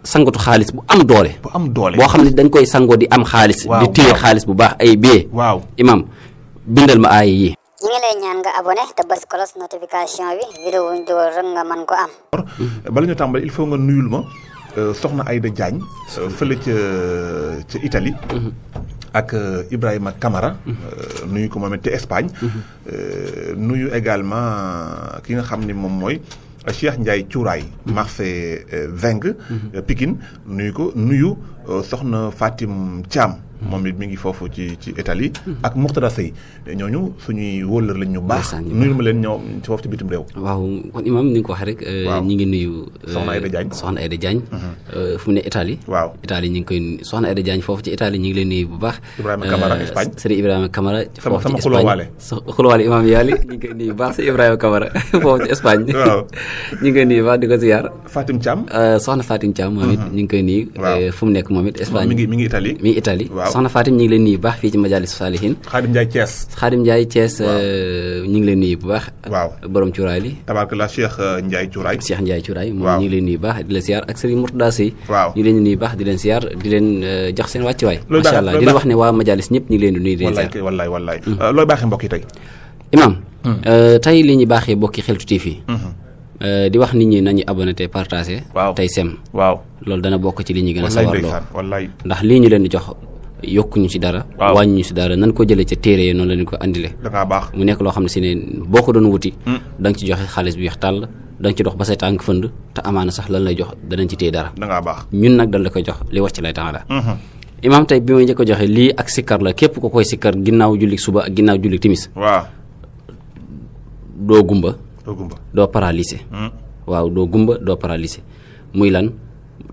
sangatu xaalis bu am doole boo xam ne dañ koy sangoo di am xaalis di téye xaalis bu baax ay bee imam bindal ma aaya yi ñi ngi lay ñaan nga abonné te bës cloche notification bi vidéo wuñ dugal rek nga mën ko am bala ñu tàmbali il faut nga nuyul ma soxna Aïda Diagne fële ca Italie ak Ibrahima Camara nuyu ko moom it te Espagne nuyu également ki nga xam ni moom mooy Cheikh Ndiaye Thiouraay marché Veng Pikine nuyu soxna Fatim Thiam moom it mi ngi foofu ci Italie ak Mourtada Sey ñooñu suñuy wóllër lañ ñu baax nuyu ma leen ñëw ci foofu ci bitim réew waaw kon imam ni nga ko waxee rek ñi ngi nuyu soxna Aïda Diagne fu mu ne Italie Italie ñi ngi koy soxna Aïda Diagne foofu ci Italie ñi ngi leen nuyu bu baax Ibrahima Camara Espagne sëriñ Ibrahima Camara foofu ci Espagne xulwaale imam yàlli ñi ngi koy nuyu bu baax sëriñ Ibrahima Camara foofu ci Espagne ñi ngi koy nuyu bu baax di ko ziyaar Fatim Thiam soxna Fatim Thiam moom it ñi ngi koy nuyu fu mu nekk moom it Espagne mi ngi Italie soxna Fatim ñi ngi leen nuyu bu baax fii ci Majalis Salihin Khadim Ndiaye Thiès ñi ngi leen nuyu bu baax borom cuuraay li tabarkalla Cheikh Ndiaye Thiouraay moom ñi ngi leen nuyu bu baax di leen siyaar ak Serigne Mourtada Sey ñi leen nuyu bu baax di leen siyaar di leen jox seen wàccuwaay macha allah di leen wax ne waa Majalis ñëpp ñi ngi leen di nuyu di leen siyaar wallaay looy baaxee mbokk yi tey imam tey li ñu baaxee bokki Xeltu TV di wax nit ñi nañu abonné te partagé tey sem loolu dana bokk ci li ñu gën a sawarloo ndax lii ñu leen di jox yokkuñu ci dara wàññuñu ci dara nan ko jëlee ca téere yi noonu la ñu ko andile dangaa baax mu nekk loo xam ne si ne boo ko doon wuti da nga ci joxe xaalis bi weex tàll da nga ci dox ba say tànk fënd te amaana sax lan lay jox danañ ci téye dara dangaa baax ñun nag dal la koy jox li wàcc lay temps la imaam tey bi may njëkk a joxe lii ak sikkar la képp ko koy sikkar ginnaaw julli suba ak ginnaaw julli timis doo gumba doo paralysé doo gumba doo paralysé muy lan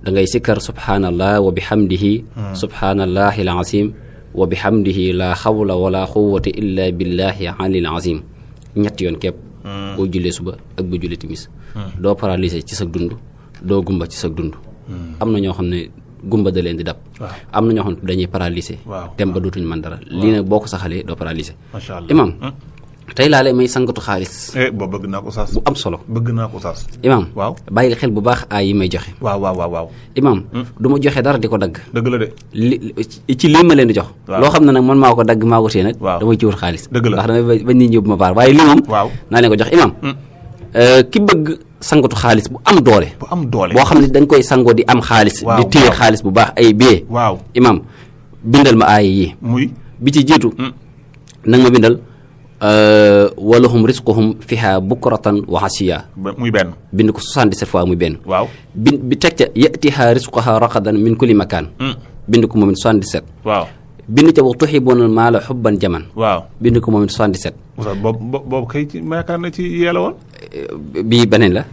da ngay sikkar subhaanallah wa bihamdihi subhaanallahi alazim wa bihamdihi la xawla wala quwwata illa billahi alil azim ñetti yoon képp boo jullee suba ak bu jullee timis doo paralysé ci sa dund doo gumba ci sa dund am na ñoo xam ne gumba da leen di dab am na ñoo xam ne dañuy paralysé dem ba dootuñu mën dara lii nag boo ko saxalee doo paralysé imam tey laa lay may sangatu xaalis boobu bëgg naa ko saas bu am solo saas imam bàyyil xel bu baax ay yi may joxe imam du ma joxe dara di ko dagg dëgg la de ci lii ma leen di jox loo xam ne nag man maa ko dagg maa ko téye nag damay ci wut xaalis dëgg la ndax damay bañ nit ñëw bu ma baar waaye lii moom naa leen ko jox imam ki bëgg sangatu xaalis bu am doole boo xam ne dañ koy sangoo di am xaalis di téye xaalis bu baax ay bee imam bindal ma aaya yi bi ci jiitu nag ma bindal walahum risquhum fiha bukratan wa asiya muy benn bind ko 77 fois muy benn bi teg ca yatiha risquha raqadan min kulli makan bind ko moom it 77 bind ca wa tuhibuna maala xubban jaman bind ko moom it 77 boobu kay ma yaakaar na ci yeela woon bii beneen la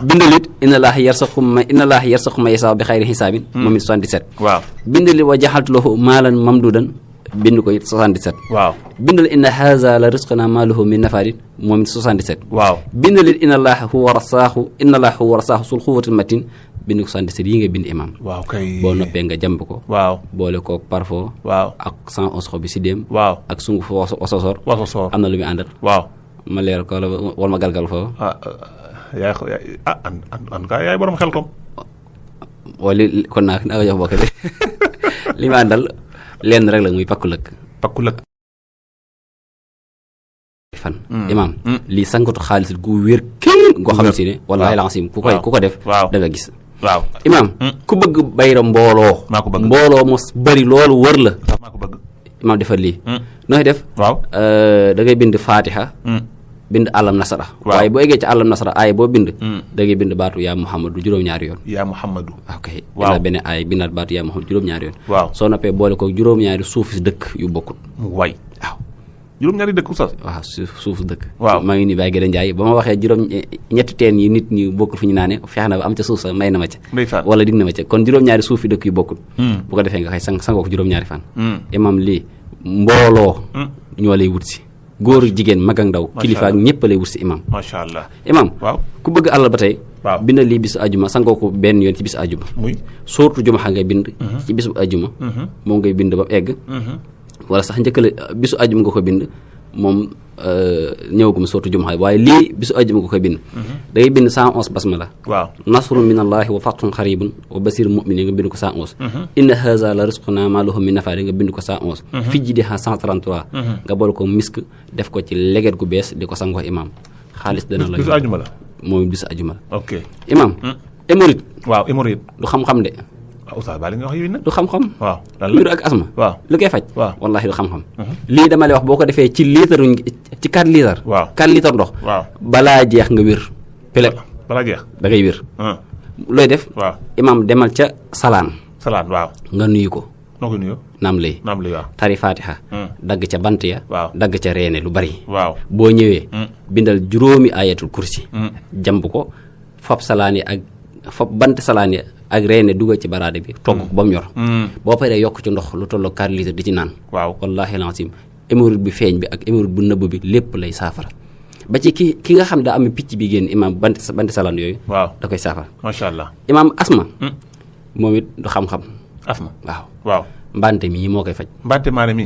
bindal it inna allaha yarsaqu ma yasaa bi xayri xisaabin moom it 77 bindal it wa jaxaltu lahu maalan mamdudan bind ko it 77 bindal inna haza la risqana ma lahu min nafarin moom it 77 bindal it inna allaha huwa rasaaxu sul xuwatil matin bind ko 77 yi nga bind imam boo noppee nga jàmb ko boole kook parfum ak 111 xobi si déem ak sunguf wasosor am na lu muy àndal ma leer ko wala ma galgal foofu yaay borom xel kom wala kon naa ko jox bokk de li ma àndal lenn rek la muy pakku lëkk fan imam lii sangatu xaalis gu wér kenn goo xam ne si ne wallaahi lancim ku ko def da nga gis imam ku bëgg bayra mbooloo mu bëri loolu wër la imam defal lii nooy def da ngay bind fatiha bind àllam nasara waaye boo eggee ci àllam nasara aaya boo bind da ngay bind baatu yaa muhammadu juróom-ñaari yoon ina benn aaya bindaat baatu yaa muhammadu juróom-ñaari yoon soo noppee boole ko juróom-ñaari suufi dëkk yu bokkut juróom-ñaari dëkk sax suufu dëkk maa ngi nii Baye Guèye Ndiaye ba ma waxee ñetti teen yi nit ñi bokkul fi ñu naane feex na ba am ca suuf sax may na ma ca wala dig na ma ca kon juróom-ñaari suufi dëkk yu bokkul bu ko defee nga xëy sangoo ko juróom-ñaari fan imam lii mbooloo ñoo lay wut si góor jigéen mag ak ndaw kilifa ak ñëpp lay wut si imam macha allah imam ku bëgg àll ba tey bindal lii bisu ajuma sangoo ko benn yoon ci bisu ajuma surtout jumaxa ngay bind ci bisu ajuma moom ngay bind ba egg wala sax njëkkale bisu ajuma nga ko bind moom ñëwagum sootu jumaa waaye lii bisu ajjuma ko koy bind da ngay bind 111 basmala waaw nasrun min allahi wa fathun xaribun wa basir mu'minin nga bind ko 111 inna haza la risquna ma lahu min nafaari nga bind ko 111 fi ji di 133 nga boole ko misk def ko ci leget gu bees di ko sangoo imam xaalis dana la bisu ajjuma la moom bisu ajjuma la ok imam hémorroïde waaw hémorroïde du xam-xam de waaw oustaz ba li nga wax yi nag du xam-xam waaw wiru ak asma waaw lu koy faj waaw wallahi du xam-xam lii dama lay wax boo ko defee ci litre ci 4 litres waaw 4 litres ndox waaw balaa jeex nga wér pelep balaa jeex da ngay wér looy def waaw imam demal ca salaan waaw nga nuyu ko noo koy nuyoo naam lay waaw tari fatiha dagg ca bant ya waaw dagg ca reene lu bari waaw boo ñëwee bindal juróomi ayatul kursi jamb ko fab salaan yi ak fab bant salaan yi ak reene dugal ci baraade bi togg ko ba mu ñor boo paree yokk ci ndox lu tolloo 4 litres di ci naan waaw wallahi lancim hémorroïde bi feeñ bi ak hémorroïde bu nëbb bi lépp lay saafara ba ci ki nga xam daa am picc bi génn imam bant salaan yooyu waaw da koy saafara macha allah imam asma moom it du xam-xam asma waaw mbante mii moo koy faj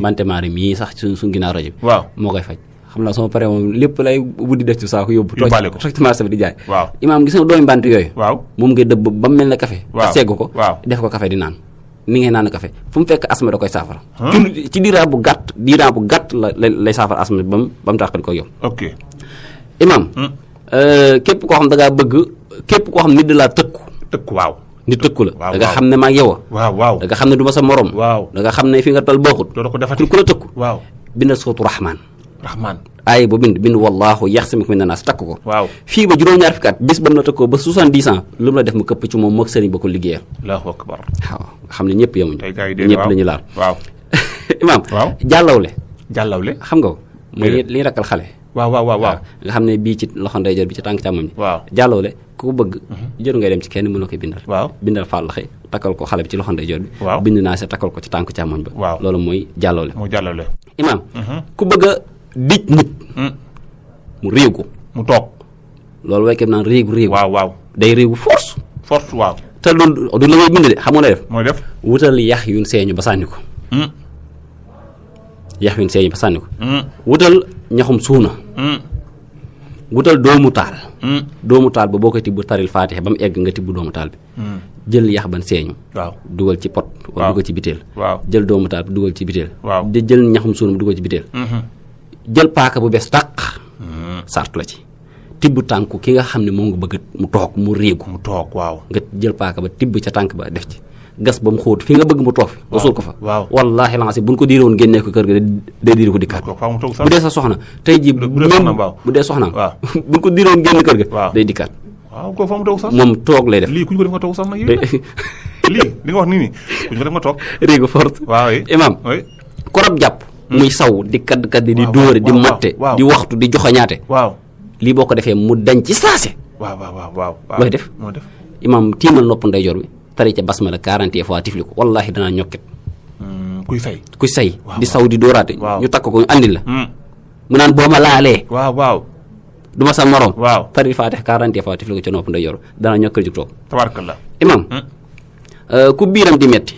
mbante maare mii sax suñ ginnaaw rajo bi waaw moo koy faj xam naa sama pare moom lépp lay buddi def ci saako yóbbu toog ci marché bi di jaay waaw imaam gis nga doomi mbante yooyu waaw moom ngay dëbb ba mu mel ne café segg ko waaw def ko café di naan ni ngay naan café fu mu fekk asma da koy saafara ci diiraa bu gàtt lay saafara asma ba mu tàqali ko yow ok imaam képp koo xam da ngaa bëgg képp koo xam nit da laa tëkku waaw nit tëkku la da nga xam ne maa ngi yow da nga xam ne du ma sa morom da nga xam ne fi nga tal baaxut doo ko defati ku la tëkku waaw bindal sootu rahman aay ba bind wallahu yaxsimuka mina naas takk ko waaw fii ba juróom-ñaar fukki at bis ba mu la tëkkoo ba 70 ans lu mu la def mu këpp ci moom moog sëriñ ba ko liggéeyal allahu akbar waaw nga xam ne ñëpp yemuñu ñëpp la ñu laal waaw imaam jàllawle xam nga ko mooy li ñu rakkal xale waaw nga xam ne bii ci loxo ndeyjoor bi ci tànk càmmoñ bi waaw jàllawle ku ko bëgg jëru ngay dem ci kenn mën na koy bindal waaw bindal fàllaxe takkal ko xale bi ci loxo ndeyjoor bi waaw bind naa sa takkal ko ci tànk càmmoñ ba waaw loolu mooy jàllawle imaam ku bëgg a dij nit mu réegu mu toog loolu waykat naan réegu waaw day réegu force waaw te loolu du la ngay bind de xam nga def mooy def wutal yax yuñ seeñu ba sànni ko yax yuñ seeñu ba sànni ko wutal ñaxum suuna wutal doomu taal ba boo koy tibb taril faatixe ba mu egg nga tibb doomu taal bi jël yax ban seeñu waaw dugal ci pot wala dugal ci biteel waaw jël doomu taal bi dugal ci biteel waaw di jël ñaxum suuna bi dugal ci biteel jël paaka bu bees tàq sartu la ci tibb tànku ki nga xam ne moom nga bëgg mu toog mu réegu mu toog waaw nga jël paaka ba tibb ca tànk ba def ci gas ba mu xóot fi nga bëgg mu toog fi nga suul ko fa wallaahi lancé buñ ko diire woon génnee ko kër ga day diiri ko dikkaat bu dee sa soxna tey ji bu dee soxnaam buñ ko diire woon génn kër ga day dikkaat waaw ko fa mu toog sax moom toog lay def lii ku ñu ko def nga toog sax nag lii li nga wax nii ku ñu ko def nga toog réegu forte imam korab jàpp muy saw di kadd di dóore di matte di waxtu di joxañaate lii boo ko defee mu dañ ci saase waaw looy def imam tiimal nopp ndeyjoor bi tari ca basmala 40 fois tifli ko wallahi danaa ñokket kuy say di saw di dóoraate ñu takk ko ñu andil la mu naan boo ma laalee du ma sa morom tari faatix 40 fois tifli ko ca nopp ndeyjoor danaa ñokkal jug toog tabaarakallah imam ku biiram di metti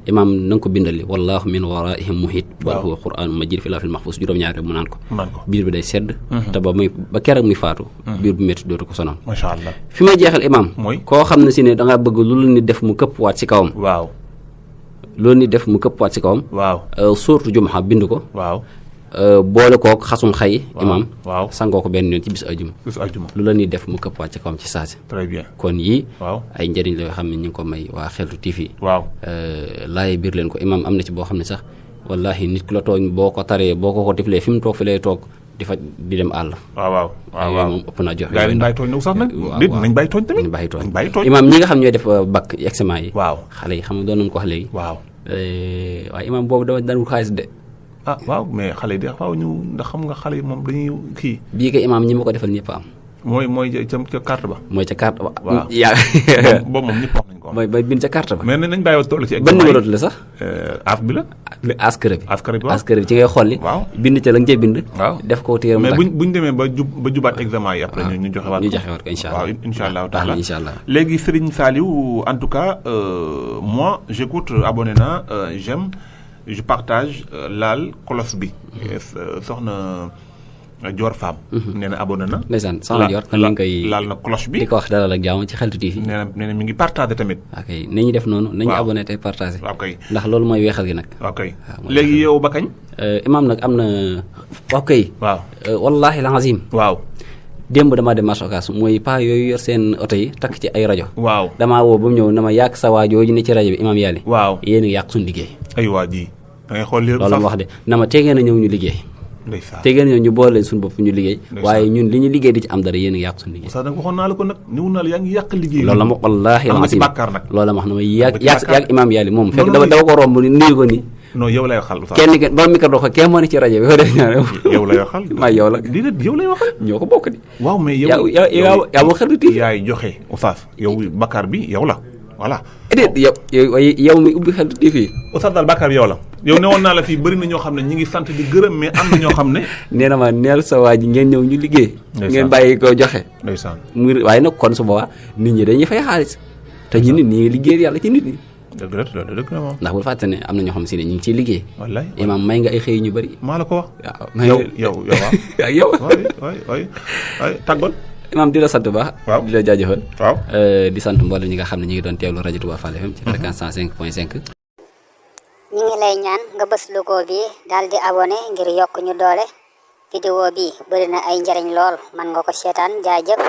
imam na nga ko bindali wallahu min waraihim muhit bal huwa qur'an majid fi lawhil mahfuz juróom-ñaar rek mu naan ko biir bi day sedd te ba keroog muy faatu biir bu métti dootu ko sonal masha Allah fi may jeexal imam koo xam ne si ne da ngaa bëgg lu nit def mu këpp waat si kawam loolu nit def mu këpp waat si kawam suuratu jumaa bind ko boole kook xasum xay imam sangoo ko benn yoon ci bisu ajuma lu la ñuy def mu këpp wàcc kawam ci saasi très bien kon yii ay njëriñ la yoo xam ne ñu ngi ko may waa Xeltu TV laaye biir leen ko imam am na ci boo xam ne sax wallahi nit ku la tooñ boo ko taree boo ko tiflee fi mu toog fi lay toog di fa di dem àll moom ëpp naa joxe nañ bàyyi tooñ nag sax nag nañ bàyyi tooñ tamit nañ bàyyi tooñ imam ñi nga xam ñooy def bac examen yi xale yi xam nga doon nañu ko wax léegi waaye imam boobu daan wut xaalis de waaw mais xale yi de faaw ñu ndax xam nga xale yi moom dañuy kii bii ko imaam ñi ma ko defal ñëpp am mooy ca carte ba mooy ca carte ba boobu moom ñëpp wax nañ ko mooy bind ca carte ba mais nañ bàyyi toll ci ban numéro la sax aaf bi la askara bi ci ngay xolli bind ca la nga cee bind def ko téere mais buñ demee ba jubaat examen yi après ñu joxe waat ko insha Allah taala léegi Serigne Saliou en tout cas moi j'écoute abonné na j'aime je partage laal kolos bi soxna Dior Fam nee na abonné na ndeysaan soxna Dior kon ñu ngi koy laal na cloche bi di ko wax dalal ak jàmm ci Xeltu TV nee na mi ngi partagé tamit ok nañu def noonu nañu abonné tey partagé ok ndax loolu mooy weexal gi nag ok léegi yow ba kañ imam nag am na ok waaw wallahi alazim waaw démb damaa dem marché Ocass mooy pas yooyu yor seen oto yi takk ci ay rajo waaw damaa woo ba mu ñëw na ma yàq sa waa jooju ne ci rajo bi imam yàlli waaw yéen a yàq suñu liggéey ay waa ji da ngay xool loolu ma wax de na ma tegee na ñëw ñu liggéey ndeysaan tegee na ñëw ñu boole leen suñu bopp ñu liggéey waaye ñun li ñu liggéey di ci am dara yéen a yàq suñu liggéey sax nag waxoon naa la ko nag niw naa la yaa ngi yàq liggéey loolu la ma wallaahi am nga ci bàkkaar nag loolu la ma wax na ma yàq imam yàlli moom fekk dama ko romb nuyu ko ni non yow lay waxal kenn ba micro dox kenn moo ne ci rajo bi ko def ñaar yow lay waxal maa yow la yow lay waxal ñoo ko bokk di waaw mais yow yaa ma Xeltu TV yaay joxe oustaz yow bàkkaar bi yow la voilà déet yow mi ubbi Xeltu TV oustaz daal bàkkaar bi yow la yow newoon naa la fii bëri na ñoo xam ne ñi ngi sant di gërëm mais am na ñoo xam ne nee na ma neel sa waa ji ngeen ñëw ñu liggéey ngeen bàyyi ko joxe ndeysaan mu waaye nag kon su boobaa nit ñi dañuy fay xaalis te ñu nit ñi liggéey yàlla ci nit ñi dëgg la dëgg la moom ndax bul fàtte ne am na ñoo xam si ne ñu ngi ciy liggéey wallaay imam may nga ay xëy ñu bëri maa la ko wax waaw yow ak yow waay tàggoon imam di la sant baax waaw di la jaajëfal waaw di sant mboolem ñi nga xam ne ñu ngi doon teewlu rajo Touba Fall FM ci fréquence 105.5 ñu ngi lay ñaan nga bës logo bi daal di abonné ngir yokk ñu doole vidéo bi bëri na ay njariñ lool man nga ko seetaan jaajëf